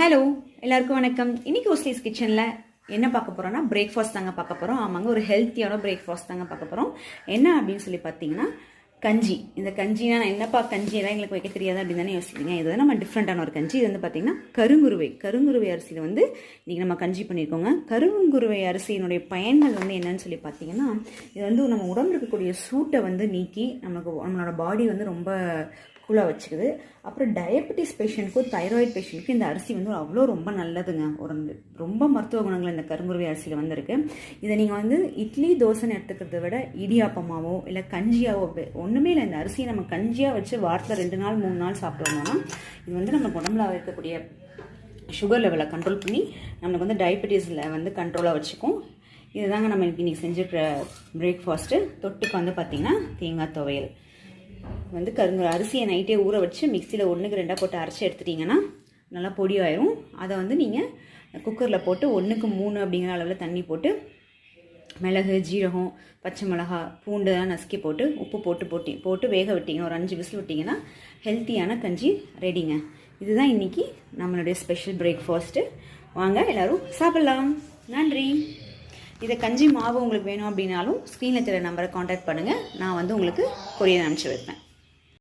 Hello எல்லாருக்கும் வணக்கம். இன்னைக்கு ஓஸ்லிஸ் கிச்சனில் என்ன பார்க்க போகிறோன்னா பிரேக்ஃபாஸ்ட் தாங்க பார்க்க போகிறோம். ஆமாங்க, ஒரு ஹெல்த்தியான பிரேக்ஃபாஸ்ட் தாங்க பார்க்க போகிறோம். என்ன அப்படின்னு சொல்லி பார்த்தீங்கன்னா கஞ்சி. இந்த கஞ்சினா நான் என்னப்பா கஞ்சி எல்லாம் எங்களுக்கு வைக்க தெரியாது அப்படின்னு தானே யோசிக்கிறீங்க. இது வந்து நம்ம டிஃப்ரெண்ட்டான ஒரு கஞ்சி. இது வந்து பார்த்தீங்கன்னா கருங்குருவை அரிசியில் வந்து இன்றைக்கி நம்ம கஞ்சி பண்ணியிருக்கோங்க. கருங்குருவை அரிசியினுடைய பயன்கள் வந்து என்னன்னு சொல்லி பார்த்தீங்கன்னா, இது வந்து நம்ம உடம்புல இருக்கக்கூடிய சூட்டை வந்து நீக்கி நம்மளோட பாடி வந்து ரொம்ப கூலாக வச்சுக்குது. அப்புறம் டயபெட்டிஸ் பேஷண்ட்க்கும் தைராய்டு பேஷண்ட்க்கும் இந்த அரிசி வந்து அவ்வளோ ரொம்ப நல்லதுங்க. ரொம்ப மருத்துவ குணங்கள் இந்த கருங்குருவை அரிசியில் வந்துருக்கு. இதை நீங்கள் வந்து இட்லி தோசைன்னு எடுத்துக்கிறத விட இடியாப்பமாவோ இல்லை கஞ்சியாவோ ஒன்றுமே இல்லை. இந்த அரிசியை நம்ம கஞ்சியாக வச்சு வாரத்தில் 2 நாள் 3 நாள் சாப்பிட்டோம்னா இது வந்து நம்ம உடம்புல இருக்கக்கூடிய சுகர் லெவலை கண்ட்ரோல் பண்ணி நம்மளுக்கு வந்து டயபெட்டிஸில் வந்து கண்ட்ரோலாக வச்சுக்கும். இதுதாங்க நம்ம இன்னைக்கு செஞ்சுட்டு பிரேக்ஃபாஸ்ட்டு. தொட்டுக்கு வந்து பார்த்திங்கன்னா தேங்காய் துவையல் வந்து அரிசியை நைட்டே ஊற வச்சு மிக்சியில் 1க்கு 2 போட்டு அரைச்சி எடுத்துட்டிங்கன்னா நல்லா பொடி ஆயிரும். அதை வந்து நீங்கள் குக்கரில் போட்டு 1க்கு 3 அப்படிங்கிற அளவில் தண்ணி போட்டு மிளகு, ஜீரகம், பச்சை மிளகா, பூண்டுலாம் நசுக்கி போட்டு உப்பு போட்டு வேக விட்டிங்க. ஒரு 5 விசில் விட்டிங்கன்னா ஹெல்த்தியான கஞ்சி ரெடிங்க. இதுதான் இன்றைக்கி நம்மளுடைய ஸ்பெஷல் பிரேக்ஃபாஸ்ட்டு. வாங்க எல்லோரும் சாப்பிட்லாம். நன்றி. இதை கஞ்சி மாவு உங்களுக்கு வேணும் அப்படின்னாலும் ஸ்க்ரீனில் தெரிய நம்பரை காண்டாக்ட் பண்ணுங்கள். நான் வந்து உங்களுக்கு கொரியர் அனுப்பிச்சி வைப்பேன்.